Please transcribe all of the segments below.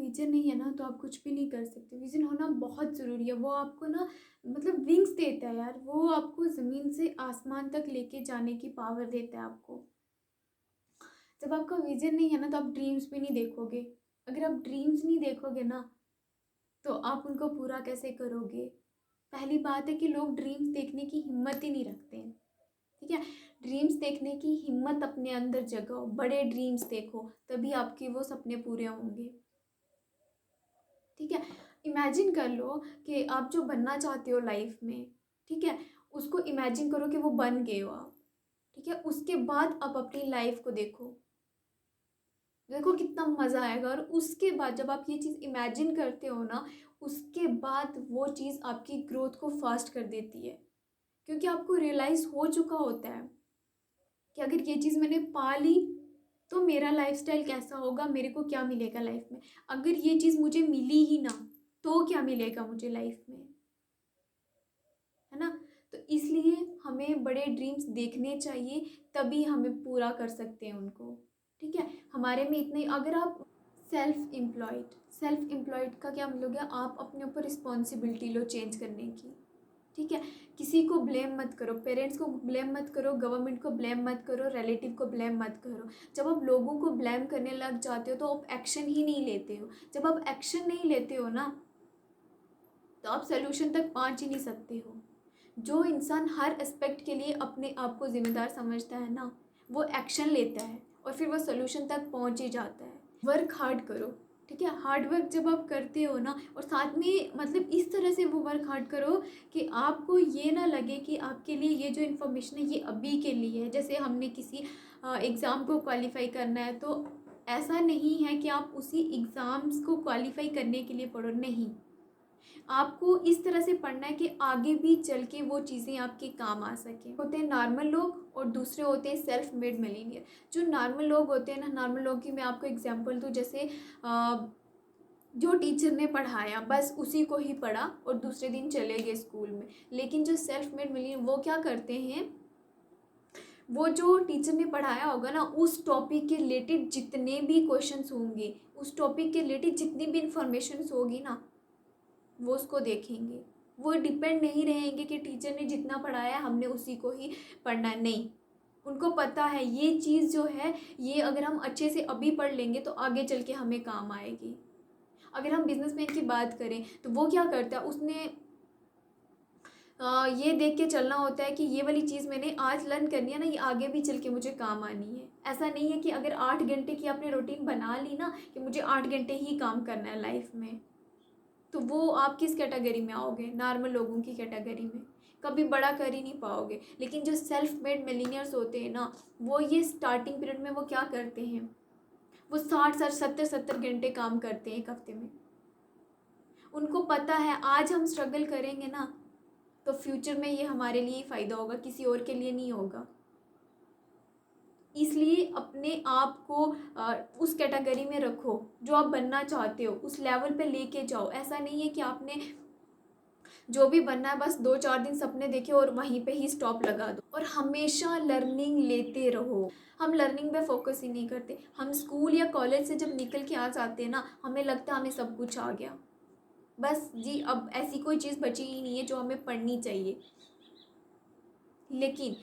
Vision नहीं है ना तो आप कुछ भी नहीं कर सकते। विज़न होना बहुत ज़रूरी है। वो आपको ना मतलब विंग्स देता है यार। वो आपको ज़मीन से आसमान तक लेके जाने की पावर देता है आपको। जब आपका विज़न नहीं है ना तो आप ड्रीम्स भी नहीं देखोगे। अगर आप ड्रीम्स नहीं देखोगे ना तो आप उनको पूरा कैसे करोगे? पहली बात है कि लोग ड्रीम्स देखने की हिम्मत ही नहीं रखते हैं। ठीक है? ड्रीम्स देखने की हिम्मत अपने अंदर जगाओ, बड़े ड्रीम्स देखो, तभी आपके वो सपने पूरे होंगे। ठीक है? इमेजिन कर लो कि आप जो बनना चाहते हो लाइफ में, ठीक है? उसको इमेजिन करो कि वो बन गए हो आप। ठीक है? उसके बाद आप अपनी लाइफ को देखो। देखो कितना मज़ा आएगा। और उसके बाद जब आप ये चीज़ इमेजिन करते हो ना, उसके बाद वो चीज़ आपकी ग्रोथ को फास्ट कर देती है। क्योंकि आपको रियलाइज़ हो चुका होता है कि अगर ये चीज़ मैंने पा ली तो मेरा लाइफ़स्टाइल कैसा होगा, मेरे को क्या मिलेगा लाइफ में। अगर ये चीज़ मुझे मिली ही ना, तो क्या मिलेगा मुझे लाइफ में, है ना? तो इसलिए हमें बड़े ड्रीम्स देखने चाहिए, तभी हमें पूरा कर सकते हैं उनको। ठीक है? हमारे में इतने अगर आप सेल्फ एम्प्लॉयड का क्या मतलब है, आप अपने ऊपर रिस्पॉन्सिबिलिटी लो चेंज करने की। ठीक है? किसी को ब्लेम मत करो, पेरेंट्स को ब्लेम मत करो, गवर्नमेंट को ब्लेम मत करो, रिलेटिव को ब्लेम मत करो। जब आप लोगों को ब्लेम करने लग जाते हो तो आप एक्शन ही नहीं लेते हो। जब आप एक्शन नहीं लेते हो ना तो आप सोल्यूशन तक पहुंच ही नहीं सकते हो। जो इंसान हर एस्पेक्ट के लिए अपने आप को जिम्मेदार समझता है ना, वो एक्शन लेता है और फिर वो सोल्यूशन तक पहुंच ही जाता है। वर्क हार्ड करो। ठीक है? हार्ड वर्क जब आप करते हो ना, और साथ में मतलब इस तरह से वो वर्क हार्ड करो कि आपको ये ना लगे कि आपके लिए ये जो इन्फॉर्मेशन है ये अभी के लिए है। जैसे हमने किसी एग्ज़ाम को क्वालिफाई करना है तो ऐसा नहीं है कि आप उसी एग्ज़ाम्स को क्वालिफाई करने के लिए पढ़ो, नहीं। आपको इस तरह से पढ़ना है कि आगे भी चल के वो चीज़ें आपके काम आ सकें। होते हैं नॉर्मल लोग और दूसरे होते हैं सेल्फ मेड मिलीनियर। जो नॉर्मल लोग होते हैं ना, नॉर्मल लोग की मैं आपको एग्जांपल दूँ, जैसे जो टीचर ने पढ़ाया बस उसी को ही पढ़ा और दूसरे दिन चले गए स्कूल में। लेकिन जो सेल्फ मेड मिलीनियर वो क्या करते हैं, वो जो टीचर ने पढ़ाया होगा ना, उस टॉपिक के रिलेटेड जितने भी क्वेश्चंस होंगे, उस टॉपिक के रिलेटेड जितनी भी इंफॉर्मेशन होगी ना, वो उसको देखेंगे। वो डिपेंड नहीं रहेंगे कि टीचर ने जितना पढ़ाया हमने उसी को ही पढ़ना है, नहीं। उनको पता है ये चीज़ जो है, ये अगर हम अच्छे से अभी पढ़ लेंगे तो आगे चल के हमें काम आएगी। अगर हम बिजनेसमैन की बात करें तो वो क्या करता है, उसने ये देख के चलना होता है कि ये वाली चीज़ मैंने आज लर्न करनी है ना, ये आगे भी चल के मुझे काम आनी है। ऐसा नहीं है कि अगर 8 घंटे की आपने रूटीन बना ली ना कि मुझे 8 घंटे ही काम करना है लाइफ में, तो वो आप किस कैटेगरी में आओगे, नॉर्मल लोगों की कैटेगरी में। कभी बड़ा कर ही नहीं पाओगे। लेकिन जो सेल्फ मेड मिलीनियर्स होते हैं ना, वो ये स्टार्टिंग पीरियड में वो क्या करते हैं, वो 60 60 70 घंटे काम करते हैं एक हफ्ते में। उनको पता है आज हम स्ट्रगल करेंगे ना तो फ्यूचर में ये हमारे लिए ही फ़ायदा होगा, किसी और के लिए नहीं होगा। इसलिए अपने आप को उस कैटेगरी में रखो, जो आप बनना चाहते हो उस लेवल पे लेके जाओ। ऐसा नहीं है कि आपने जो भी बनना है बस 2 4 दिन सपने देखे और वहीं पे ही स्टॉप लगा दो। और हमेशा लर्निंग लेते रहो। हम लर्निंग पे फोकस ही नहीं करते। हम स्कूल या कॉलेज से जब निकल के आ जाते हैं ना, हमें लगता है हमें सब कुछ आ गया, बस जी अब ऐसी कोई चीज़ बची ही नहीं है जो हमें पढ़नी चाहिए। लेकिन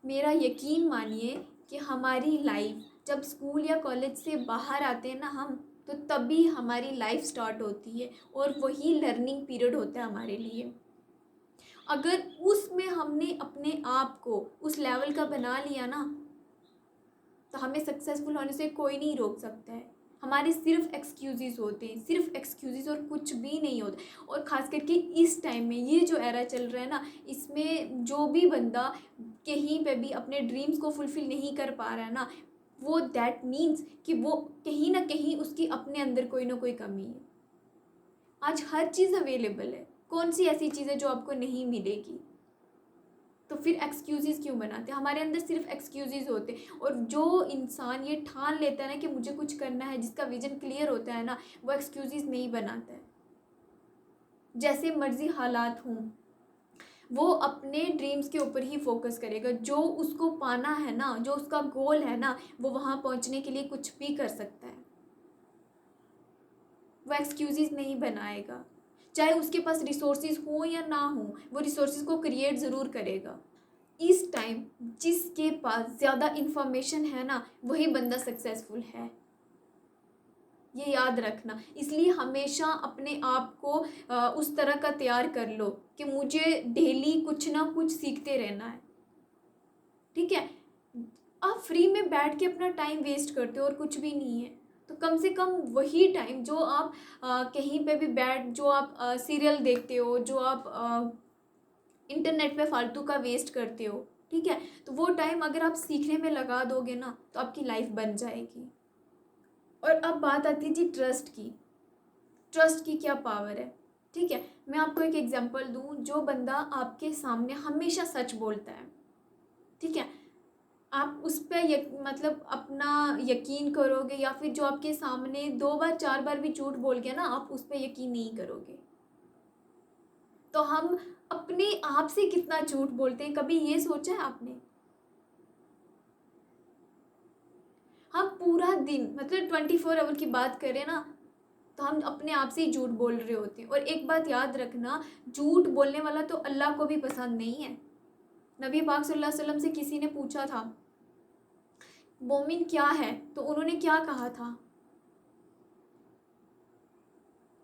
मेरा यकीन मानिए कि हमारी लाइफ जब स्कूल या कॉलेज से बाहर आते हैं ना हम, तो तभी हमारी लाइफ स्टार्ट होती है और वही लर्निंग पीरियड होता है हमारे लिए। अगर उसमें हमने अपने आप को उस लेवल का बना लिया ना, तो हमें सक्सेसफुल होने से कोई नहीं रोक सकता है। हमारे सिर्फ एक्सक्यूज़ेस होते हैं, सिर्फ एक्सक्यूज़ेस और कुछ भी नहीं होता। और ख़ास करके इस टाइम में ये जो एरा चल रहा है ना, इसमें जो भी बंदा कहीं पे भी अपने ड्रीम्स को फुलफ़िल नहीं कर पा रहा है ना, वो दैट मीन्स कि वो कहीं ना कहीं उसकी अपने अंदर कोई ना कोई कमी है। आज हर चीज़ अवेलेबल है, कौन सी ऐसी चीज़ है जो आपको नहीं मिलेगी? तो फिर एक्सक्यूज़ेस क्यों बनाते हैं? हमारे अंदर सिर्फ एक्सक्यूज़ेस होते हैं। और जो इंसान ये ठान लेता है ना कि मुझे कुछ करना है, जिसका विजन क्लियर होता है ना, वो एक्सक्यूज़ेस नहीं बनाता है। जैसे मर्जी हालात हों, वो अपने ड्रीम्स के ऊपर ही फोकस करेगा। जो उसको पाना है ना, जो उसका गोल है ना, वो वहाँ पहुँचने के लिए कुछ भी कर सकता है। वो एक्सक्यूजेस नहीं बनाएगा। चाहे उसके पास रिसोर्सेज हो या ना हो, वो रिसोर्सेज को क्रिएट ज़रूर करेगा। इस टाइम जिसके पास ज़्यादा इंफॉर्मेशन है ना, वही बंदा सक्सेसफुल है, ये याद रखना। इसलिए हमेशा अपने आप को उस तरह का तैयार कर लो कि मुझे डेली कुछ ना कुछ सीखते रहना है। ठीक है, आप फ्री में बैठ के अपना टाइम वेस्ट करते हो और कुछ भी नहीं है, तो कम से कम वही टाइम जो आप कहीं पे भी बैठ, जो आप सीरियल देखते हो, जो आप इंटरनेट पे फालतू का वेस्ट करते हो, ठीक है, तो वो टाइम अगर आप सीखने में लगा दोगे ना, तो आपकी लाइफ बन जाएगी। और अब बात आती है जी ट्रस्ट की। ट्रस्ट की क्या पावर है, ठीक है। मैं आपको एक एग्जांपल दूं, जो बंदा आपके सामने हमेशा सच बोलता है, ठीक है, आप उस पर मतलब अपना यकीन करोगे, या फिर जो आपके सामने 2 बार 4 बार भी झूठ बोल गया ना, आप उस पर यकीन नहीं करोगे। तो हम अपने आप से कितना झूठ बोलते हैं, कभी ये सोचा है आपने? हम पूरा दिन, मतलब 24 आवर की बात करें ना, तो हम अपने आप से ही झूठ बोल रहे होते हैं। और एक बात याद रखना, झूठ बोलने वाला तो अल्लाह को भी पसंद नहीं है। नबी पाक सल्लल्लाहु अलैहि वसल्लम से किसी ने पूछा था मोमिन क्या है, तो उन्होंने क्या कहा था?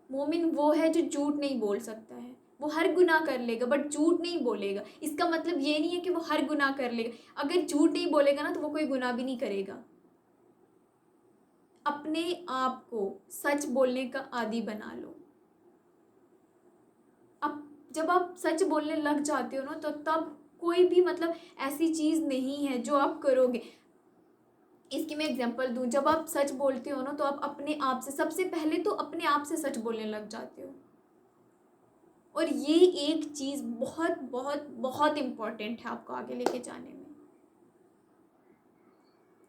मोमिन वो है जो झूठ नहीं बोल सकता है। वो हर गुनाह कर लेगा बट झूठ नहीं बोलेगा। इसका मतलब ये नहीं है कि वो हर गुनाह कर लेगा। अगर झूठ नहीं बोलेगा ना, तो वो कोई गुनाह भी नहीं करेगा। अपने आप को सच बोलने का आदी बना लो। अब जब आप सच बोलने लग जाते हो ना, तो तब कोई भी मतलब ऐसी चीज़ नहीं है जो आप करोगे। इसकी मैं एग्जांपल दूं, जब आप सच बोलते हो ना, तो आप अपने आप से, सबसे पहले तो अपने आप से सच बोलने लग जाते हो। और ये एक चीज़ बहुत बहुत बहुत इम्पॉर्टेंट है आपको आगे लेके जाने में,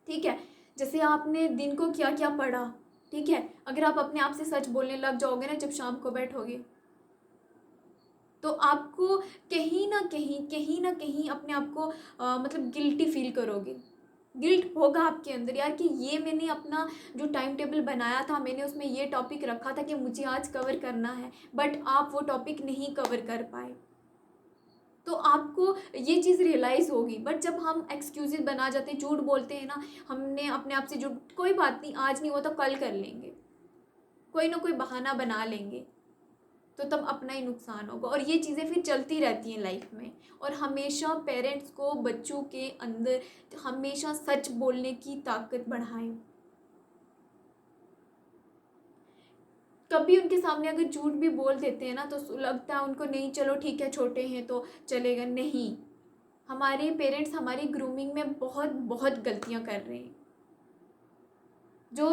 ठीक है। जैसे आपने दिन को क्या क्या पढ़ा, ठीक है, अगर आप अपने आप से सच बोलने लग जाओगे ना, जब शाम को बैठोगे, तो आपको कहीं ना कहीं अपने आप को मतलब गिल्टी फील करोगे। गिल्ट होगा आपके अंदर, यार कि ये मैंने अपना जो टाइम टेबल बनाया था, मैंने उसमें ये टॉपिक रखा था कि मुझे आज कवर करना है, बट आप वो टॉपिक नहीं कवर कर पाए। तो आपको ये चीज़ रियलाइज़ होगी। बट जब हम एक्सक्यूजेज बना जाते हैं, झूठ बोलते हैं ना, हमने अपने आप से झूठ, कोई बात नहीं, आज नहीं हुआ तो कल कर लेंगे, कोई ना कोई बहाना बना लेंगे, तो तब अपना ही नुकसान होगा। और ये चीज़ें फिर चलती रहती हैं लाइफ में। और हमेशा पेरेंट्स को बच्चों के अंदर हमेशा सच बोलने की ताकत बढ़ाएं। कभी उनके सामने अगर झूठ भी बोल देते हैं ना, तो लगता है उनको, नहीं चलो ठीक है, छोटे हैं तो चलेगा। नहीं, हमारे पेरेंट्स हमारी ग्रूमिंग में बहुत बहुत गलतियां कर रहे हैं, जो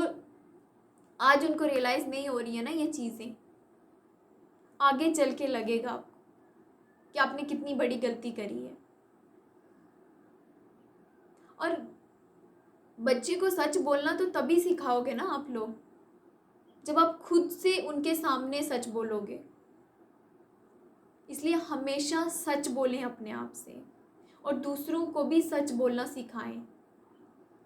आज उनको रियलाइज़ नहीं हो रही है ना ये चीज़ें, आगे चल के लगेगा आपको कि आपने कितनी बड़ी गलती करी है। और बच्चे को सच बोलना तो तभी सिखाओगे ना आप लोग, जब आप खुद से उनके सामने सच बोलोगे। इसलिए हमेशा सच बोलें अपने आप से, और दूसरों को भी सच बोलना सिखाएं।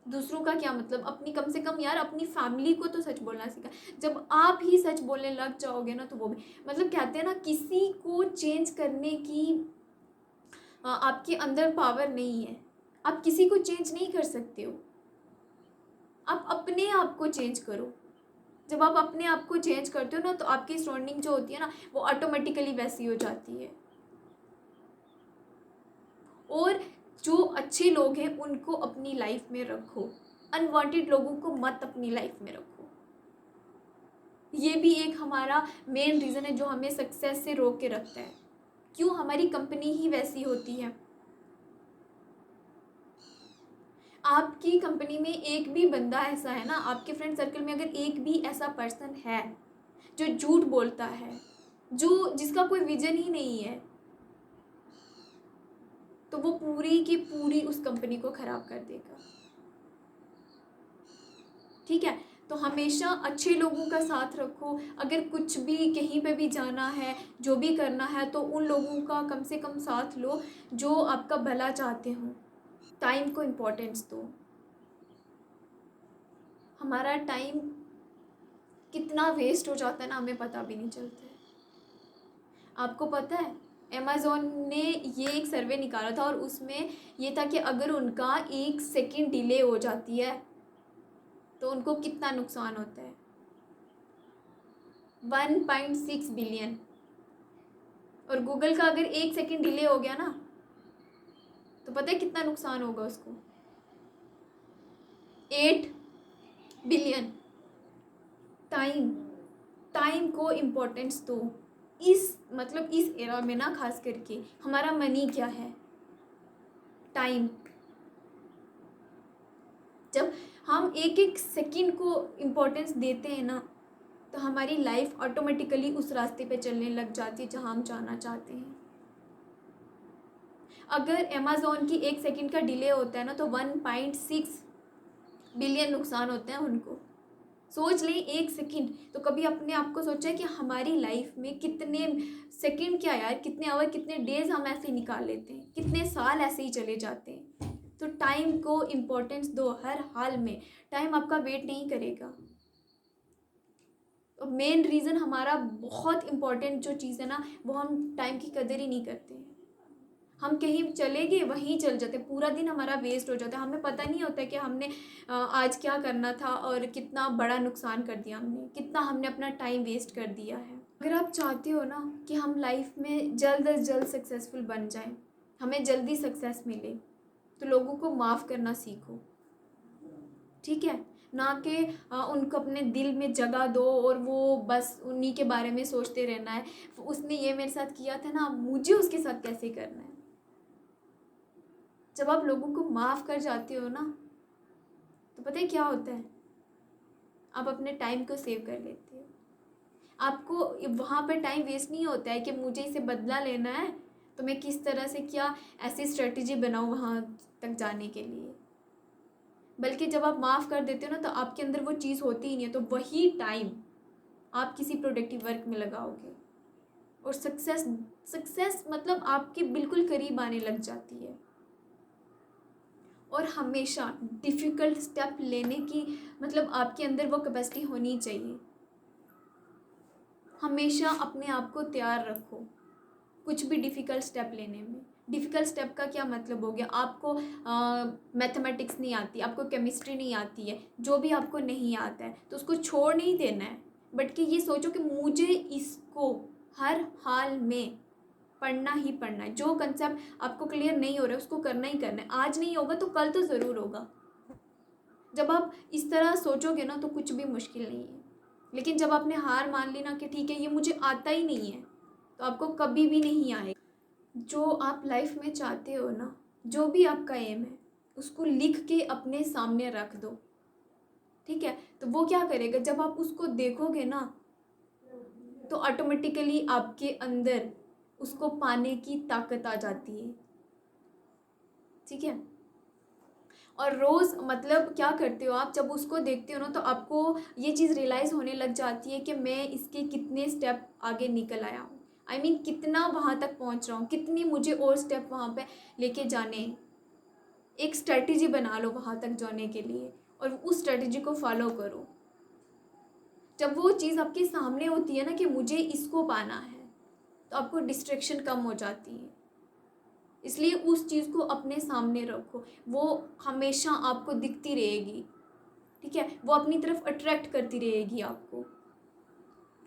दूसरों का क्या मतलब, अपनी, कम से कम यार अपनी फैमिली को तो सच बोलना सिखाएं। जब आप ही सच बोलने लग जाओगे ना, तो वो भी, मतलब कहते हैं ना, किसी को चेंज करने की आपके अंदर पावर नहीं है। आप किसी को चेंज नहीं कर सकते हो, आप अपने आप को चेंज करो। जब आप अपने आप को चेंज करते हो ना, तो आपकी सराउंडिंग जो होती है ना, वो ऑटोमेटिकली वैसी हो जाती है। और जो अच्छे लोग हैं उनको अपनी लाइफ में रखो, अनवांटेड लोगों को मत अपनी लाइफ में रखो। ये भी एक हमारा मेन रीज़न है जो हमें सक्सेस से रोक के रखता है। क्यों? हमारी कंपनी ही वैसी होती है। आपकी कंपनी में एक भी बंदा ऐसा है ना, आपके फ्रेंड सर्कल में अगर एक भी ऐसा पर्सन है जो झूठ बोलता है, जो जिसका कोई विजन ही नहीं है, तो वो पूरी की पूरी उस कंपनी को ख़राब कर देगा। ठीक है, तो हमेशा अच्छे लोगों का साथ रखो। अगर कुछ भी कहीं पे भी जाना है, जो भी करना है, तो उन लोगों का कम से कम साथ लो जो आपका भला चाहते हो। टाइम को इम्पोर्टेंस दो। हमारा टाइम कितना वेस्ट हो जाता है ना, हमें पता भी नहीं चलता है। आपको पता है अमेज़ॉन ने ये एक सर्वे निकाला था और उसमें ये था कि अगर उनका 1 सेकंड डिले हो जाती है तो उनको कितना नुकसान होता है, 1.6 बिलियन। और गूगल का अगर 1 सेकंड डिले हो गया ना तो पता है कितना नुकसान होगा उसको, 8 बिलियन। टाइम को इम्पोर्टेंस दो। इस एरा में ना, खास करके हमारा मनी क्या है, टाइम। जब हम एक एक सेकंड को इम्पोर्टेंस देते हैं ना तो हमारी लाइफ ऑटोमेटिकली उस रास्ते पे चलने लग जाती है जहाँ हम जाना चाहते हैं। अगर अमेज़ॉन की 1 सेकंड का डिले होता है ना तो 1.6 बिलियन नुकसान होते हैं उनको। सोच लें 1 सेकंड। तो कभी अपने आप को सोचा है कि हमारी लाइफ में कितने सेकंड, क्या यार, कितने आवर, कितने डेज हम ऐसे ही निकाल लेते हैं, कितने साल ऐसे ही चले जाते हैं। तो टाइम को इम्पोर्टेंस दो हर हाल में। टाइम आपका वेट नहीं करेगा। तो मेन रीज़न हमारा बहुत इम्पोर्टेंट जो चीज़ है ना, वो हम टाइम की कदर ही नहीं करते हैं। हम कहीं चले गए वहीं चल जाते, पूरा दिन हमारा वेस्ट हो जाता है। हमें पता नहीं होता है कि हमने आज क्या करना था और कितना बड़ा नुकसान कर दिया हमने, कितना हमने अपना टाइम वेस्ट कर दिया है। अगर आप चाहते हो ना कि हम लाइफ में जल्द अज जल्द सक्सेसफुल बन जाएं, हमें जल्दी सक्सेस मिले, तो लोगों को माफ़ करना सीखो, ठीक है? ना कि उनको अपने दिल में जगह दो और वो बस उन्हीं के बारे में सोचते रहना है, उसने ये मेरे साथ किया था ना, मुझे उसके साथ कैसे करना है। जब आप लोगों को माफ़ कर जाते हो ना तो पता है क्या होता है, आप अपने टाइम को सेव कर लेते हो। आपको वहाँ पर टाइम वेस्ट नहीं होता है कि मुझे इसे बदला लेना है तो मैं किस तरह से क्या ऐसी स्ट्रेटजी बनाऊँ वहाँ तक जाने के लिए। बल्कि जब आप माफ़ कर देते हो ना तो आपके अंदर वो चीज़ होती ही नहीं है, तो वही टाइम आप किसी प्रोडक्टिव वर्क में लगाओगे और सक्सेस मतलब आपके बिल्कुल करीब आने लग जाती है। और हमेशा डिफ़िकल्ट स्टेप लेने की मतलब आपके अंदर वो कैपेसिटी होनी चाहिए। हमेशा अपने आप को तैयार रखो कुछ भी डिफ़िकल्ट स्टेप लेने में। डिफ़िकल्ट स्टेप का क्या मतलब हो गया, आपको मैथमेटिक्स नहीं आती, आपको केमिस्ट्री नहीं आती है, जो भी आपको नहीं आता है तो उसको छोड़ नहीं देना है, बट कि ये सोचो कि मुझे इसको हर हाल में पढ़ना ही पढ़ना है। जो कंसेप्ट आपको क्लियर नहीं हो रहा है उसको करना ही करना है। आज नहीं होगा तो कल तो ज़रूर होगा। जब आप इस तरह सोचोगे ना तो कुछ भी मुश्किल नहीं है। लेकिन जब आपने हार मान ली ना कि ठीक है ये मुझे आता ही नहीं है, तो आपको कभी भी नहीं आएगा। जो आप लाइफ में चाहते हो ना, जो भी आपका एम है, उसको लिख के अपने सामने रख दो, ठीक है? तो वो क्या करेगा, जब आप उसको देखोगे ना तो ऑटोमेटिकली आपके अंदर उसको पाने की ताकत आ जाती है, ठीक है? और रोज़ मतलब क्या करते हो आप, जब उसको देखते हो ना तो आपको ये चीज़ रियलाइज़ होने लग जाती है कि मैं इसके कितने स्टेप आगे निकल आया हूँ। आई मीन कितना वहाँ तक पहुँच रहा हूँ, कितनी मुझे और स्टेप वहाँ पे लेके जाने हैं। एक स्ट्रेटजी बना लो वहाँ तक जाने के लिए और उस स्ट्रेटजी को फॉलो करो। जब वो चीज़ आपके सामने होती है ना कि मुझे इसको पाना है, तो आपको डिस्ट्रैक्शन कम हो जाती है। इसलिए उस चीज़ को अपने सामने रखो, वो हमेशा आपको दिखती रहेगी, ठीक है? वो अपनी तरफ अट्रैक्ट करती रहेगी आपको।